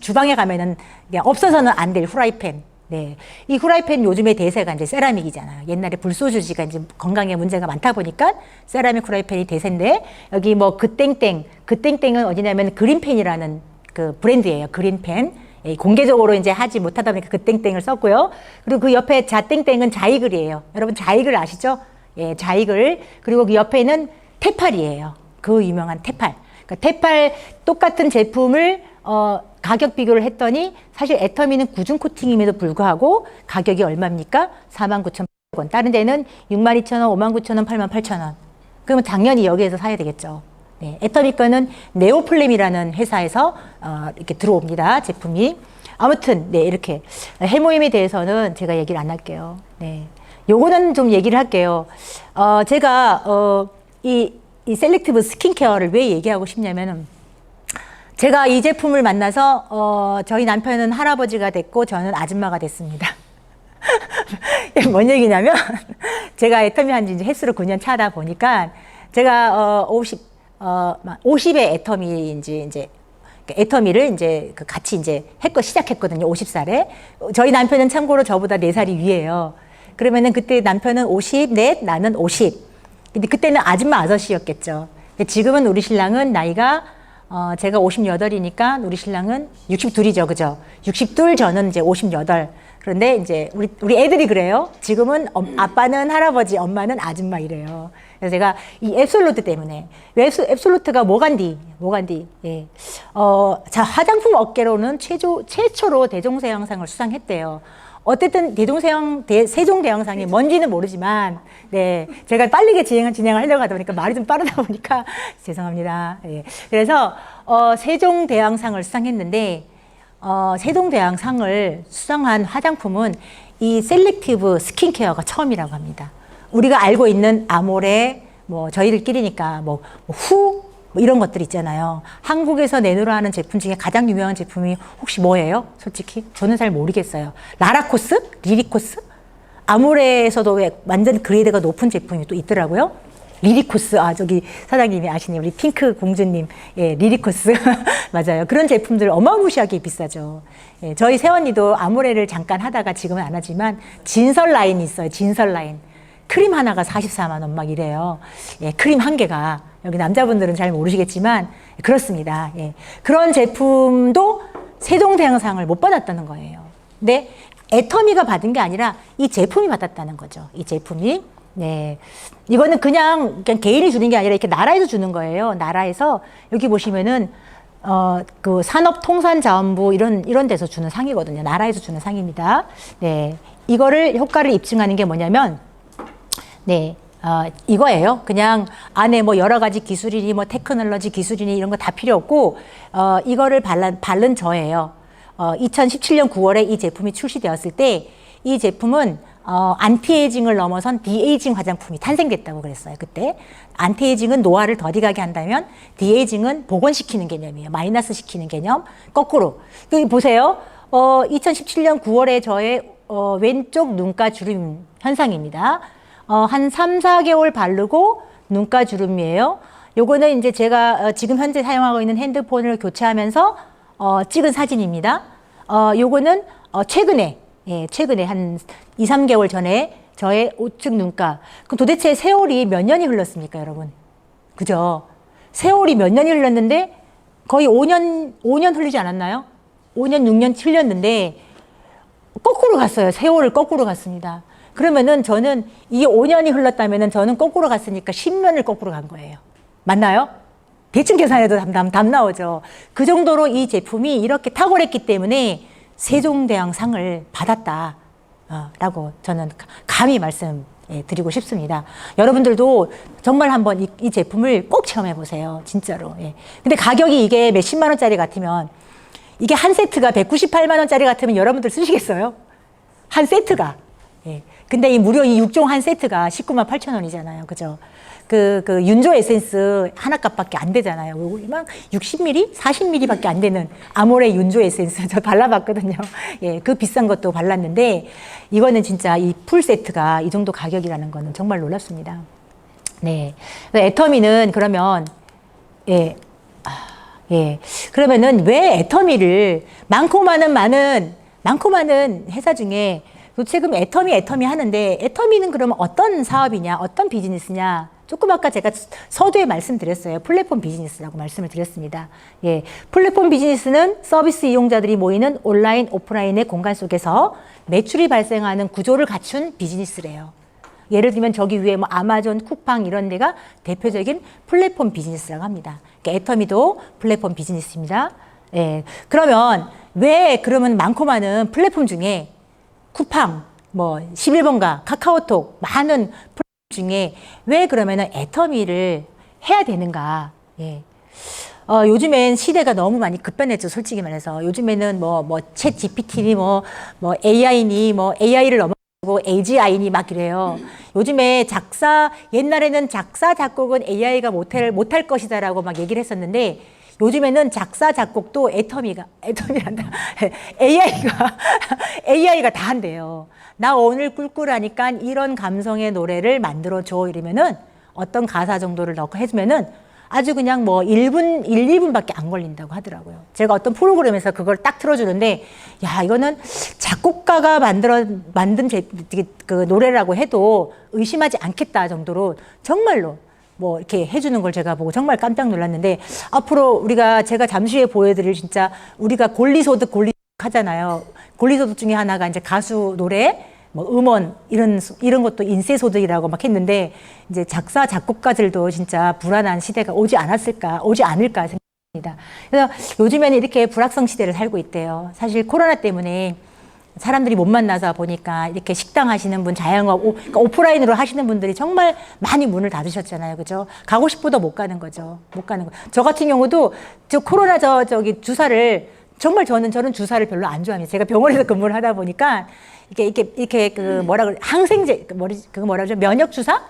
주방에 가면은 없어서는 안 될 후라이팬. 네. 이 후라이팬 요즘의 대세가 이제 세라믹이잖아요. 옛날에 불소주지가 이제 건강에 문제가 많다 보니까 세라믹 후라이팬이 대세인데 여기 뭐 그땡땡은 어디냐면 그린팬이라는 그 브랜드예요. 그린팬. 예, 공개적으로 이제 하지 못하다 보니까 그땡땡을 썼고요. 그리고 그 옆에 자땡땡은 자이글이에요. 여러분 자이글 아시죠? 예, 자이글. 그리고 그 옆에는 테팔이에요. 그 유명한 테팔. 테팔 똑같은 제품을 가격 비교를 했더니 사실 애터미는 구중 코팅임에도 불구하고 가격이 얼마입니까? 49,800원. 다른 데는 62,000원, 59,000원, 88,000원. 그러면 당연히 여기에서 사야 되겠죠. 네, 애터미 거는 네오플렘이라는 회사에서 이렇게 들어옵니다. 제품이. 아무튼 네, 이렇게 해모임에 대해서는 제가 얘기를 안 할게요. 네, 요거는 좀 얘기를 할게요. 제가 이 셀렉티브 스킨케어를 왜 얘기하고 싶냐면은 제가 이 제품을 만나서 저희 남편은 할아버지가 됐고 저는 아줌마가 됐습니다. 뭔 얘기냐면 제가 애터미 한지 이제 횟수로 9년 차다 보니까 제가 50의 애터미인지 이제 애터미를 이제 같이 이제 시작했거든요. 50살에. 저희 남편은 참고로 저보다 4살이 위에요. 그러면은 그때 남편은 54, 나는 50. 근데 그때는 아줌마 아저씨였겠죠. 근데 지금은 우리 신랑은 나이가 제가 58이니까 우리 신랑은 62이죠. 그죠? 62, 저는 이제 58. 그런데 이제 우리 애들이 그래요. 지금은 아빠는 할아버지, 엄마는 아줌마 이래요. 그래서 제가 이 앱솔루트 때문에 왜 앱솔루트가 뭐간디? 예. 자, 화장품 업계로는 최초로 대종대왕상을 수상했대요. 어쨌든 세종대왕상이 뭔지는 모르지만, 네. 제가 빠르게 진행을 하려고 하다 보니까 말이 좀 빠르다 보니까 죄송합니다. 예. 그래서, 세종대왕상을 수상했는데, 세종대왕상을 수상한 화장품은 이 셀렉티브 스킨케어가 처음이라고 합니다. 우리가 알고 있는 아모레, 뭐, 저희들끼리니까 뭐 이런 것들 있잖아요. 한국에서 내놓으라 하는 제품 중에 가장 유명한 제품이 혹시 뭐예요? 솔직히? 저는 잘 모르겠어요. 라라코스? 리리코스? 아모레에서도 완전 그레이드가 높은 제품이 또 있더라고요. 리리코스, 저기 사장님이 아시네. 우리 핑크 공주님. 예, 리리코스. 맞아요. 그런 제품들 어마무시하게 비싸죠. 예, 저희 새언니도 아모레를 잠깐 하다가 지금은 안 하지만 진설 라인이 있어요. 진설 라인. 크림 하나가 44만 원 막 이래요. 예, 크림 한 개가. 여기 남자분들은 잘 모르시겠지만 그렇습니다. 예. 그런 제품도 세종대왕상을 못 받았다는 거예요. 근데 애터미가 받은 게 아니라 이 제품이 받았다는 거죠. 이 제품이. 네. 이거는 그냥 개인이 주는 게 아니라 이렇게 나라에서 주는 거예요. 나라에서 여기 보시면은 그 산업통상자원부 이런 데서 주는 상이거든요. 나라에서 주는 상입니다. 네. 이거를 효과를 입증하는 게 뭐냐면 네. 이거예요. 그냥 안에 뭐 여러 가지 기술이니 뭐 테크놀로지 기술이니 이런 거 다 필요 없고 이거를 바른 저예요. 2017년 9월에 이 제품이 출시되었을 때 이 제품은 안티에이징을 넘어선 디에이징 화장품이 탄생됐다고 그랬어요. 그때 안티에이징은 노화를 더디가게 한다면 디에이징은 복원시키는 개념이에요. 마이너스 시키는 개념. 거꾸로. 여기 보세요. 2017년 9월에 저의 왼쪽 눈가 주름 현상입니다. 한 3, 4개월 바르고 눈가 주름이에요. 요거는 이제 제가 지금 현재 사용하고 있는 핸드폰을 교체하면서 찍은 사진입니다. 요거는 최근에 한 2, 3개월 전에 저의 우측 눈가. 그럼 도대체 세월이 몇 년이 흘렀습니까, 여러분? 그죠? 세월이 몇 년이 흘렀는데 거의 5년 흘리지 않았나요? 5년, 6년 흘렸는데 거꾸로 갔어요. 세월을 거꾸로 갔습니다. 그러면은 저는 이게 5년이 흘렀다면은 저는 거꾸로 갔으니까 10년을 거꾸로 간 거예요. 맞나요? 대충 계산해도 답 나오죠. 그 정도로 이 제품이 이렇게 탁월했기 때문에 세종대왕상을 받았다. 라고 저는 감히 말씀드리고 싶습니다. 여러분들도 정말 한번 이 제품을 꼭 체험해 보세요. 진짜로. 예. 근데 가격이 이게 몇십만 원짜리 같으면 이게 한 세트가 198만 원짜리 같으면 여러분들 쓰시겠어요? 한 세트가. 예. 근데 이 무려 이 6종 한 세트가 19만 8천 원이잖아요. 그죠? 그 윤조 에센스 하나 값밖에 안 되잖아요. 막 60ml, 40ml 밖에 안 되는 아모레 윤조 에센스 저 발라봤거든요. 예, 그 비싼 것도 발랐는데 이거는 진짜 이 풀 세트가 이 정도 가격이라는 거는 정말 놀랍습니다. 네. 애터미는 그러면 그러면은 왜 애터미를 많고 많은 회사 중에 도대체 그럼 애터미 하는데 애터미는 그러면 어떤 사업이냐, 어떤 비즈니스냐? 조금 아까 제가 서두에 말씀드렸어요. 플랫폼 비즈니스라고 말씀을 드렸습니다. 예, 플랫폼 비즈니스는 서비스 이용자들이 모이는 온라인, 오프라인의 공간 속에서 매출이 발생하는 구조를 갖춘 비즈니스래요. 예를 들면 저기 위에 뭐 아마존, 쿠팡 이런 데가 대표적인 플랫폼 비즈니스라고 합니다. 그러니까 애터미도 플랫폼 비즈니스입니다. 예, 그러면 왜 그러면 많고 많은 플랫폼 중에 쿠팡, 뭐 11번가, 카카오톡 많은 플랫폼 중에 왜 그러면은 애터미를 해야 되는가? 예. 요즘엔 시대가 너무 많이 급변했죠, 솔직히 말해서. 요즘에는 챗 GPT니 AI니 AI를 넘어가고 AGI니 막 이래요. 요즘에 옛날에는 작사, 작곡은 AI가 못할 것이다라고 막 얘기를 했었는데, 요즘에는 작사, 작곡도 애터미란다. AI가 다 한대요. 나 오늘 꿀꿀하니까 이런 감성의 노래를 만들어줘. 이러면은 어떤 가사 정도를 넣고 해주면은 아주 그냥 1분, 1, 2분밖에 안 걸린다고 하더라고요. 제가 어떤 프로그램에서 그걸 딱 틀어주는데, 야, 이거는 작곡가가 만든 그 노래라고 해도 의심하지 않겠다 정도로 정말로 이렇게 해주는 걸 제가 보고 정말 깜짝 놀랐는데, 앞으로 제가 잠시 후에 보여드릴 진짜 우리가 권리소득 하잖아요. 권리소득 중에 하나가 이제 가수 노래, 음원, 이런 것도 인세소득이라고 막 했는데, 이제 작사, 작곡가들도 진짜 불안한 시대가 오지 않을까 생각합니다. 그래서 요즘에는 이렇게 불확성 시대를 살고 있대요. 사실 코로나 때문에 사람들이 못 만나서 보니까 이렇게 식당 하시는 분, 자영업, 그러니까 오프라인으로 하시는 분들이 정말 많이 문을 닫으셨잖아요. 그죠? 가고 싶어도 못 가는 거죠. 못 가는 거. 저 같은 경우도 코로나 주사를 정말 저는 주사를 별로 안 좋아합니다. 제가 병원에서 근무를 하다 보니까 이렇게 항생제, 그러죠? 면역 주사?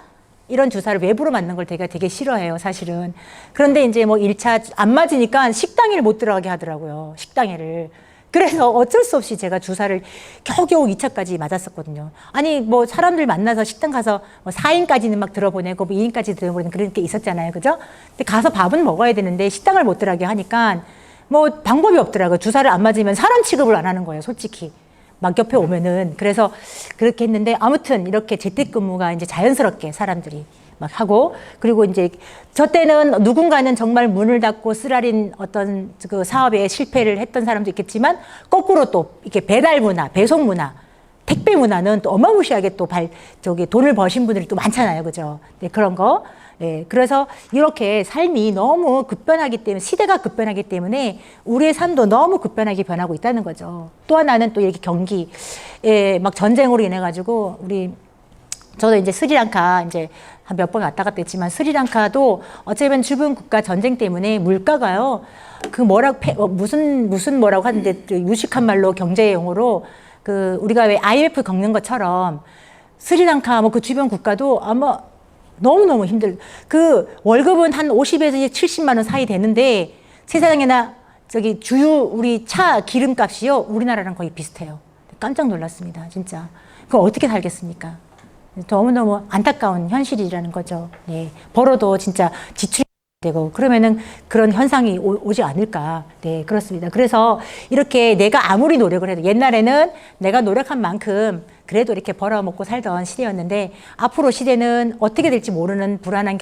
이런 주사를 외부로 맞는 걸 되게 싫어해요, 사실은. 그런데 이제 1차 안 맞으니까 식당에를 못 들어가게 하더라고요. 식당에를. 그래서 어쩔 수 없이 제가 주사를 겨우겨우 2차까지 맞았었거든요. 아니, 사람들 만나서 식당 가서 4인까지는 막 들어보내고 2인까지 들어보내는 그런 게 있었잖아요. 그죠? 근데 가서 밥은 먹어야 되는데 식당을 못 들어가게 하니까 방법이 없더라고요. 주사를 안 맞으면 사람 취급을 안 하는 거예요, 솔직히. 막 옆에 오면은. 그래서 그렇게 했는데, 아무튼 이렇게 재택근무가 이제 자연스럽게 사람들이 막 하고, 그리고 이제 저 때는 누군가는 정말 문을 닫고 쓰라린 어떤 그 사업에 실패를 했던 사람도 있겠지만, 거꾸로 또 이렇게 배달 문화, 배송 문화, 택배 문화는 또 어마무시하게 또 돈을 버신 분들이 또 많잖아요. 그죠? 네, 그런 거. 예, 그래서 이렇게 삶이 너무 급변하기 때문에, 시대가 급변하기 때문에 우리의 삶도 너무 급변하게 변하고 있다는 거죠. 또 하나는 또 이렇게 경기에 막 전쟁으로 인해가지고 저도 이제 스리랑카 이제 한 몇 번 왔다 갔다 했지만, 스리랑카도 어쩌면 주변 국가 전쟁 때문에 물가가요, 무슨 뭐라고 하는데, 유식한 말로 경제 용어로 우리가 왜 IMF 겪는 것처럼 스리랑카 그 주변 국가도 아마 너무너무 월급은 한 50에서 70만 원 사이 되는데, 세상에나 우리 차 기름값이요, 우리나라랑 거의 비슷해요. 깜짝 놀랐습니다, 진짜. 그럼 어떻게 살겠습니까? 너무너무 안타까운 현실이라는 거죠. 네. 벌어도 진짜 지출이 되고, 그러면은 그런 현상이 오지 않을까. 네, 그렇습니다. 그래서 이렇게 내가 아무리 노력을 해도, 옛날에는 내가 노력한 만큼 그래도 이렇게 벌어먹고 살던 시대였는데, 앞으로 시대는 어떻게 될지 모르는 불안한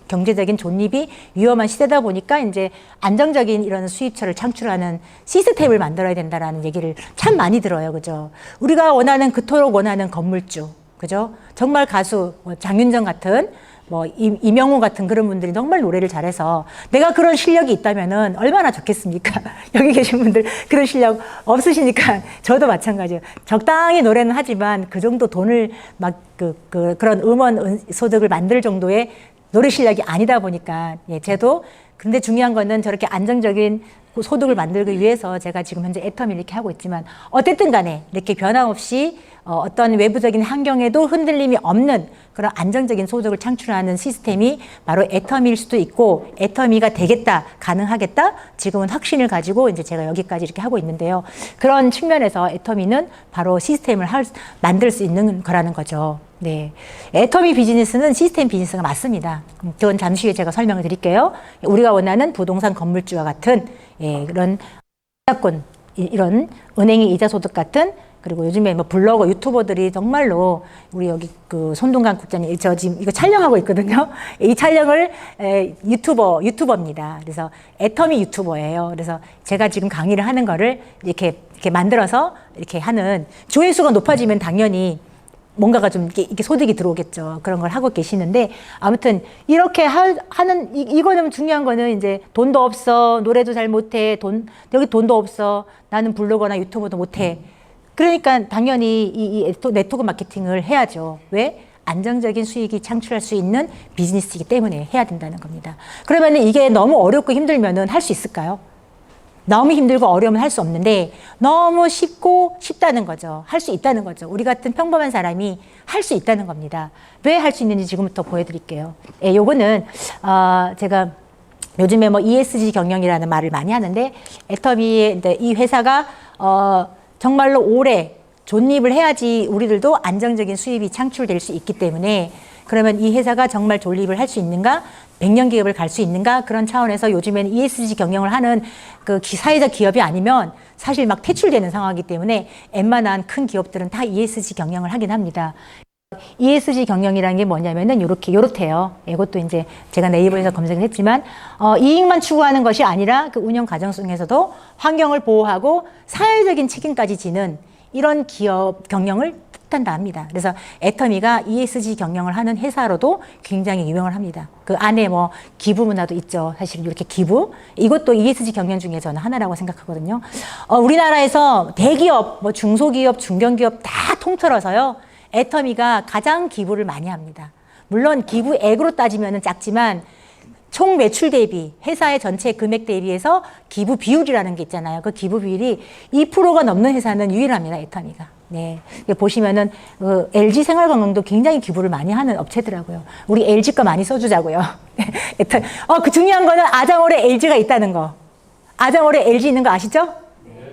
경제적인 존립이 위험한 시대다 보니까 이제 안정적인 이런 수입처를 창출하는 시스템을 만들어야 된다라는 얘기를 참 많이 들어요. 그죠? 우리가 그토록 원하는 건물주. 그죠? 정말 가수, 장윤정 같은, 이명호 같은 그런 분들이 정말 노래를 잘해서 내가 그런 실력이 있다면은 얼마나 좋겠습니까? 여기 계신 분들 그런 실력 없으시니까 저도 마찬가지예요. 적당히 노래는 하지만 그 정도 돈을 그런 음원 소득을 만들 정도의 노래 실력이 아니다 보니까, 예, 근데 중요한 거는 저렇게 안정적인 소득을 만들기 위해서 제가 지금 현재 애터미 이렇게 하고 있지만, 어쨌든 간에 이렇게 변함없이 어떤 외부적인 환경에도 흔들림이 없는 그런 안정적인 소득을 창출하는 시스템이 바로 애터미일 수도 있고, 애터미가 되겠다, 가능하겠다, 지금은 확신을 가지고 이제 제가 여기까지 이렇게 하고 있는데요. 그런 측면에서 애터미는 바로 시스템을 만들 수 있는 거라는 거죠. 네. 애터미 비즈니스는 시스템 비즈니스가 맞습니다. 그건 잠시 후에 제가 설명을 드릴게요. 우리가 원하는 부동산 건물주와 같은, 예, 그런 이자권, 이런 은행의 이자 소득 같은, 그리고 요즘에 블로거, 유튜버들이 정말로, 우리 여기 손동관 국장님, 저 지금 이거 촬영하고 있거든요. 이 촬영을 유튜버입니다. 그래서 애터미 유튜버예요. 그래서 제가 지금 강의를 하는 거를 이렇게 만들어서 이렇게 하는, 조회수가 높아지면 당연히 뭔가가 좀 이렇게 소득이 들어오겠죠. 그런 걸 하고 계시는데, 아무튼 이렇게 하는, 이거는 중요한 거는 이제 돈도 없어, 노래도 잘 못해, 여기 돈도 없어, 나는 블로거나 유튜버도 못해. 그러니까 당연히 이 네트워크 마케팅을 해야죠. 왜? 안정적인 수익이 창출할 수 있는 비즈니스이기 때문에 해야 된다는 겁니다. 그러면 이게 너무 어렵고 힘들면은 할 수 있을까요? 너무 힘들고 어려우면 할 수 없는데 너무 쉽고 쉽다는 거죠. 할 수 있다는 거죠. 우리 같은 평범한 사람이 할 수 있다는 겁니다. 왜 할 수 있는지 지금부터 보여드릴게요. 예, 요거는 제가 요즘에 뭐 ESG 경영이라는 말을 많이 하는데 애터미 이 회사가 정말로 오래 존립을 해야지 우리들도 안정적인 수입이 창출될 수 있기 때문에 그러면 이 회사가 정말 존립을 할 수 있는가? 100년 기업을 갈 수 있는가? 그런 차원에서 요즘에는 ESG 경영을 하는 그 사회적 기업이 아니면 사실 막 퇴출되는 상황이기 때문에 웬만한 큰 기업들은 다 ESG 경영을 하긴 합니다. ESG 경영이라는 게 뭐냐면은 요렇대요. 이것도 이제 제가 네이버에서 검색을 했지만, 이익만 추구하는 것이 아니라 그 운영 과정 속에서도 환경을 보호하고 사회적인 책임까지 지는 이런 기업 경영을 뜻한다 합니다. 그래서 애터미가 ESG 경영을 하는 회사로도 굉장히 유명을 합니다. 그 안에 뭐 기부 문화도 있죠. 사실 이렇게 기부. 이것도 ESG 경영 중에 저는 하나라고 생각하거든요. 우리나라에서 대기업, 뭐 중소기업, 중견기업 다 통틀어서요. 애터미가 가장 기부를 많이 합니다. 물론 기부액으로 따지면 작지만 총 매출 대비, 회사의 전체 금액 대비해서 기부 비율이라는 게 있잖아요. 그 기부 비율이 2%가 넘는 회사는 유일합니다, 애터미가. 네. 보시면은, LG 생활건강도 굉장히 기부를 많이 하는 업체더라고요. 우리 LG 거 많이 써주자고요. 그 중요한 거는 아장올에 LG가 있다는 거. 아장올에 LG 있는 거 아시죠?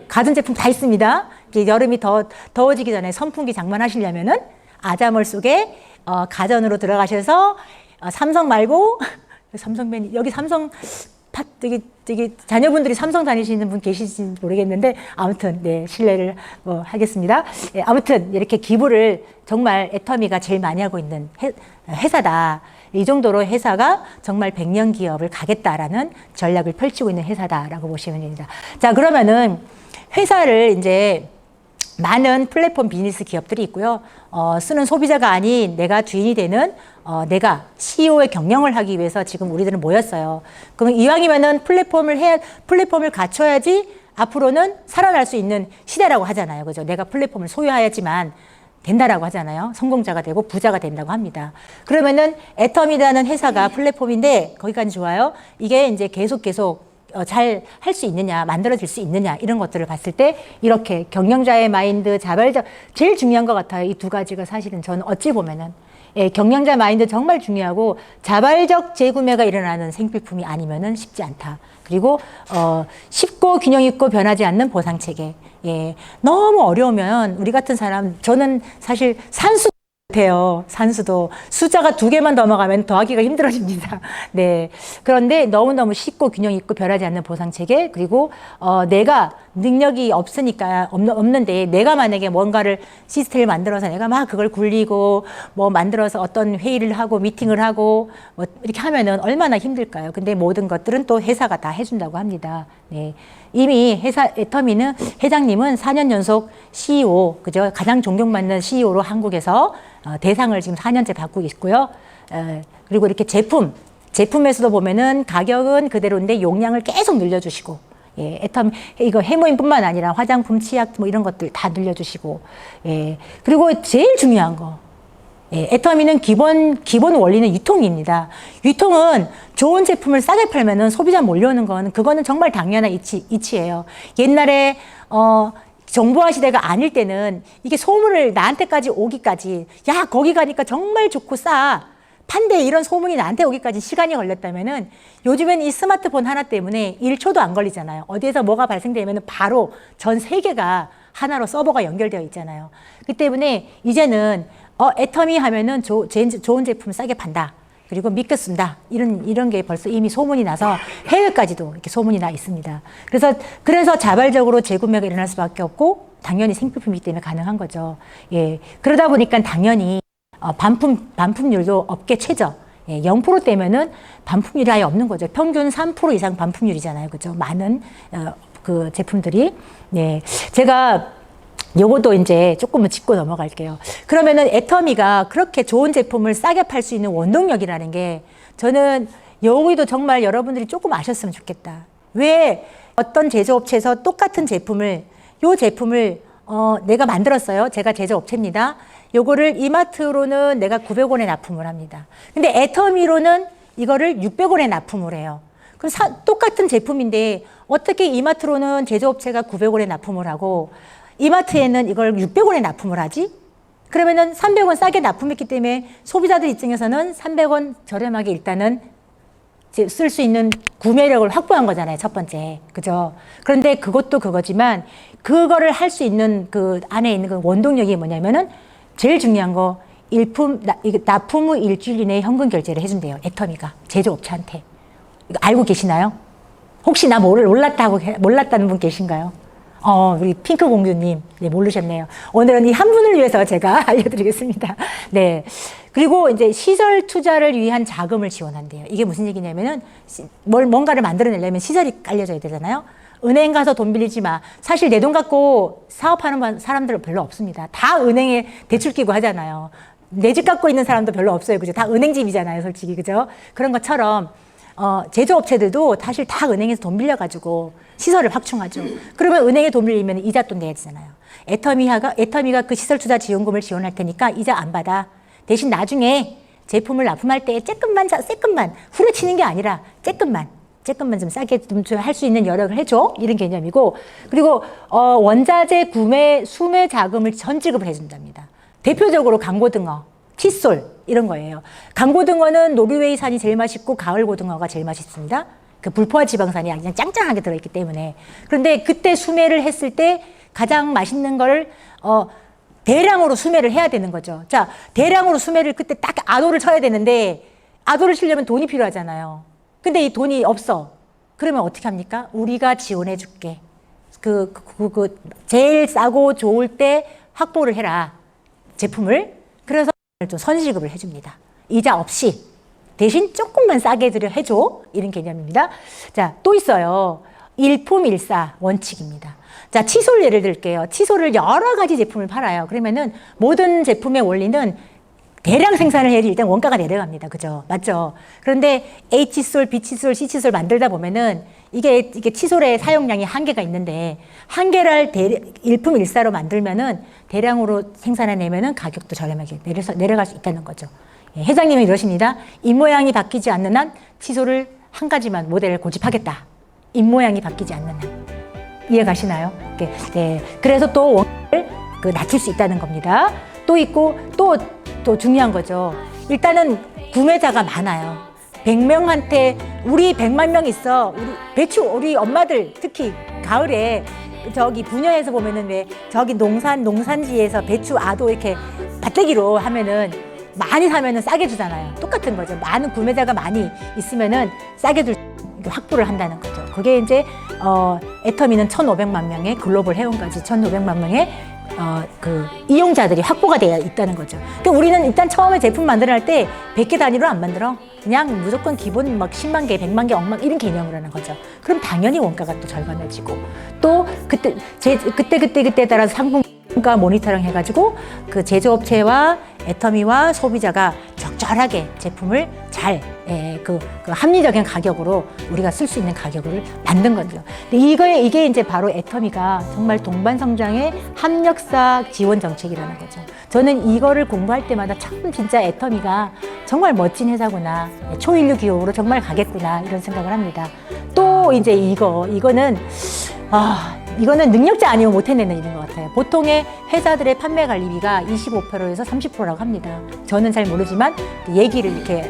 가전제품 다 있습니다. 이제 여름이 더워지기 전에 선풍기 장만하시려면은 아자몰 속에, 가전으로 들어가셔서, 삼성 말고, 삼성맨 여기 삼성 되게 자녀분들이 삼성 다니시는 분 계시는지 모르겠는데 아무튼 네 신뢰를 하겠습니다. 예, 아무튼 이렇게 기부를 정말 애터미가 제일 많이 하고 있는 회사다. 이 정도로 회사가 정말 100년 기업을 가겠다라는 전략을 펼치고 있는 회사다라고 보시면 됩니다. 자, 그러면은 회사를 이제 많은 플랫폼 비즈니스 기업들이 있고요. 쓰는 소비자가 아닌 내가 주인이 되는 내가 CEO의 경영을 하기 위해서 지금 우리들은 모였어요. 그럼 이왕이면은 플랫폼을 갖춰야지 앞으로는 살아날 수 있는 시대라고 하잖아요. 그죠? 내가 플랫폼을 소유해야지만 된다라고 하잖아요. 성공자가 되고 부자가 된다고 합니다. 그러면은 애터미라는 회사가 플랫폼인데 거기까지 좋아요. 이게 이제 계속 잘 할 수 있느냐, 만들어질 수 있느냐, 이런 것들을 봤을 때, 이렇게 경영자의 마인드, 자발적, 제일 중요한 것 같아요. 이 두 가지가 사실은 저는 어찌 보면은, 예, 경영자 마인드 정말 중요하고, 자발적 재구매가 일어나는 생필품이 아니면은 쉽지 않다. 그리고, 쉽고 균형 있고 변하지 않는 보상 체계. 예, 너무 어려우면, 우리 같은 사람, 저는 사실 돼요. 산수도 숫자가 2개만 넘어가면 더하기가 힘들어집니다. 네. 그런데 너무너무 쉽고 균형 있고 변하지 않는 보상 체계, 그리고 내가 능력이 없는데 내가 만약에 뭔가를 시스템을 만들어서 내가 막 그걸 굴리고 뭐 만들어서 어떤 회의를 하고 미팅을 하고 뭐 이렇게 하면은 얼마나 힘들까요? 근데 모든 것들은 또 회사가 다 해준다고 합니다. 네. 이미 애터미는 회장님은 4년 연속 CEO, 그죠? 가장 존경받는 CEO로 한국에서 대상을 지금 4년째 받고 있고요. 그리고 이렇게 제품에서도 보면은 가격은 그대로인데 용량을 계속 늘려주시고, 예, 이거 해모임뿐만 아니라 화장품, 치약 뭐 이런 것들 다 늘려주시고, 예, 그리고 제일 중요한 거, 예, 애터미는 기본 원리는 유통입니다. 유통은 좋은 제품을 싸게 팔면은 소비자 몰려오는 건 그거는 정말 당연한 이치예요. 옛날에 정보화 시대가 아닐 때는 이게 소문을 나한테까지 오기까지, 야, 거기 가니까 정말 좋고 싸. 판대 이런 소문이 나한테 오기까지 시간이 걸렸다면은 요즘엔 이 스마트폰 하나 때문에 1초도 안 걸리잖아요. 어디에서 뭐가 발생되면은 바로 전 세계가 하나로 서버가 연결되어 있잖아요. 그 때문에 이제는 애터미 하면은 좋은 제품 싸게 판다. 그리고 믿겠습니다. 이런 게 벌써 이미 소문이 나서 해외까지도 이렇게 소문이 나 있습니다. 그래서 자발적으로 재구매가 일어날 수밖에 없고 당연히 생필품이기 때문에 가능한 거죠. 예. 그러다 보니까 당연히 반품률도 업계 최저. 예, 0%대면은 반품률이 아예 없는 거죠. 평균 3% 이상 반품률이잖아요. 그죠? 많은 그 제품들이. 예. 제가 요것도 이제 조금은 짚고 넘어갈게요. 그러면은 애터미가 그렇게 좋은 제품을 싸게 팔 수 있는 원동력이라는 게 저는 여기도 정말 여러분들이 조금 아셨으면 좋겠다. 왜 어떤 제조업체에서 똑같은 제품을 내가 만들었어요. 제가 제조업체입니다. 요거를 이마트로는 내가 900원에 납품을 합니다. 근데 애터미로는 이거를 600원에 납품을 해요. 그럼 똑같은 제품인데 어떻게 이마트로는 제조업체가 900원에 납품을 하고 이마트에는 이걸 600원에 납품을 하지? 그러면은 300원 싸게 납품했기 때문에 소비자들 입장에서는 300원 저렴하게 일단은 쓸 수 있는 구매력을 확보한 거잖아요. 첫 번째. 그죠? 그런데 그것도 그거지만 그거를 할 수 있는 그 안에 있는 그 원동력이 뭐냐면은 제일 중요한 거 납품 후 일주일 이내에 현금 결제를 해준대요. 애터미가 제조업체한테. 이거 알고 계시나요? 혹시 나 몰랐다는 분 계신가요? 우리 핑크 공주님, 네, 모르셨네요. 오늘은 이 한 분을 위해서 제가 알려드리겠습니다. 네. 그리고 이제 시설 투자를 위한 자금을 지원한대요. 이게 무슨 얘기냐면은, 뭔가를 만들어내려면 시설이 깔려져야 되잖아요. 은행 가서 돈 빌리지 마. 사실 내 돈 갖고 사업하는 사람들은 별로 없습니다. 다 은행에 대출 끼고 하잖아요. 내 집 갖고 있는 사람도 별로 없어요. 그죠? 다 은행집이잖아요. 솔직히. 그죠? 그런 것처럼, 제조업체들도 사실 다 은행에서 돈 빌려가지고 시설을 확충하죠. 그러면 은행에 돈 빌리면 이자 돈 내야 되잖아요. 애터미가 그 시설 투자 지원금을 지원할 테니까 이자 안 받아. 대신 나중에 제품을 납품할 때 조금만 후려치는 게 아니라 조금만 좀 싸게 좀 할 수 있는 여력을 해줘. 이런 개념이고. 그리고, 원자재 수매 자금을 전 지급을 해준답니다. 대표적으로 강고등어, 칫솔, 이런 거예요. 강고등어는 노르웨이산이 제일 맛있고 가을 고등어가 제일 맛있습니다. 그 불포화 지방산이 그냥 짱짱하게 들어있기 때문에. 그런데 그때 수매를 했을 때 가장 맛있는 걸, 대량으로 수매를 해야 되는 거죠. 자, 대량으로 수매를 그때 딱 아도를 쳐야 되는데, 아도를 치려면 돈이 필요하잖아요. 근데 이 돈이 없어. 그러면 어떻게 합니까? 우리가 지원해 줄게. 제일 싸고 좋을 때 확보를 해라. 제품을. 그래서 좀 선지급을 해줍니다. 이자 없이. 대신 조금만 싸게 해줘. 이런 개념입니다. 자, 또 있어요. 일품일사 원칙입니다. 자, 칫솔 예를 들게요. 칫솔을 여러 가지 제품을 팔아요. 그러면은 모든 제품의 원리는 대량 생산을 해야지 일단 원가가 내려갑니다. 그죠? 맞죠? 그런데 A 칫솔, B 칫솔, C 칫솔 만들다 보면은 이게 칫솔의 사용량이 한계가 있는데 한계를 일품일사로 만들면은 대량으로 생산해내면은 가격도 저렴하게 내려갈 수 있다는 거죠. 예, 회장님이 이러십니다. 입모양이 바뀌지 않는 한 칫솔을 한 가지만 모델을 고집하겠다. 입모양이 바뀌지 않는 한. 이해가시나요? 네. 그래서 또 원가를 낮출 수 있다는 겁니다. 또 있고 또 중요한 거죠. 일단은 구매자가 많아요. 100명한테 우리 100만 명 있어. 우리 엄마들 특히 가을에 저기 분야에서 보면은 왜 저기 농산지에서 배추 아도 이렇게 밭대기로 하면은 많이 사면은 싸게 주잖아요. 똑같은 거죠. 많은 구매자가 많이 있으면은 싸게 확보를 한다는 거죠. 그게 이제 애터미는 1,500만 명의 글로벌 회원까지 1,500만 명의 이용자들이 확보가 되어 있다는 거죠. 그러니까 우리는 일단 처음에 제품 만들어낼 때 100개 단위로 안 만들어. 그냥 무조건 기본 막 10만 개, 100만 개, 억만 이런 개념으로 하는 거죠. 그럼 당연히 원가가 또 절감해지고 또 그때 따라서 상품가 모니터링 해가지고 그 제조업체와 애터미와 소비자가 적절하게 제품을 잘 그 합리적인 가격으로 우리가 쓸 수 있는 가격을 만든 거죠. 근데 이게 이제 바로 애터미가 정말 동반성장의 합력사 지원 정책이라는 거죠. 저는 이거를 공부할 때마다 참 진짜 애터미가 정말 멋진 회사구나. 초인류 기업으로 정말 가겠구나. 이런 생각을 합니다. 또 이제 이거는 능력자 아니면 못 해내는 일인 것 같아요. 보통의 회사들의 판매 관리비가 25%에서 30%라고 합니다. 저는 잘 모르지만 얘기를 이렇게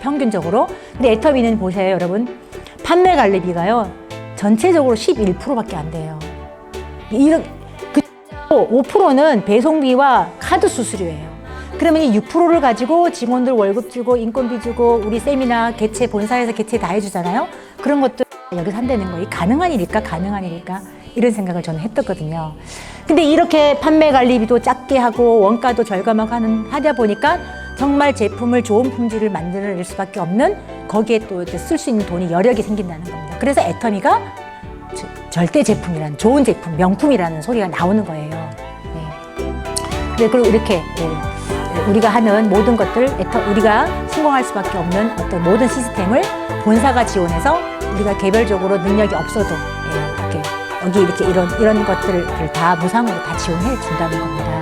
평균적으로. 근데 애터미는 보세요, 여러분. 판매 관리비가요, 전체적으로 11%밖에 안 돼요. 5%는 배송비와 카드 수수료예요. 그러면 이 6%를 가지고 직원들 월급 주고 인건비 주고 우리 세미나 개최 본사에서 개최 다 해주잖아요. 그런 것도 여기서 한다는 거예요. 가능한 일일까? 이런 생각을 저는 했었거든요. 근데 이렇게 판매 관리비도 작게 하고 원가도 절감하고 하다 보니까 정말 제품을 좋은 품질을 만들어낼 수밖에 없는 거기에 또 쓸 수 있는 돈이 여력이 생긴다는 겁니다. 그래서 애터미가 절대 제품이라는 좋은 제품, 명품이라는 소리가 나오는 거예요. 네. 그리고 이렇게 우리가 하는 모든 것들, 우리가 성공할 수밖에 없는 어떤 모든 시스템을 본사가 지원해서 우리가 개별적으로 능력이 없어도 이렇게 여기 이렇게 이런 것들을 다 무상으로 다 지원해 준다는 겁니다.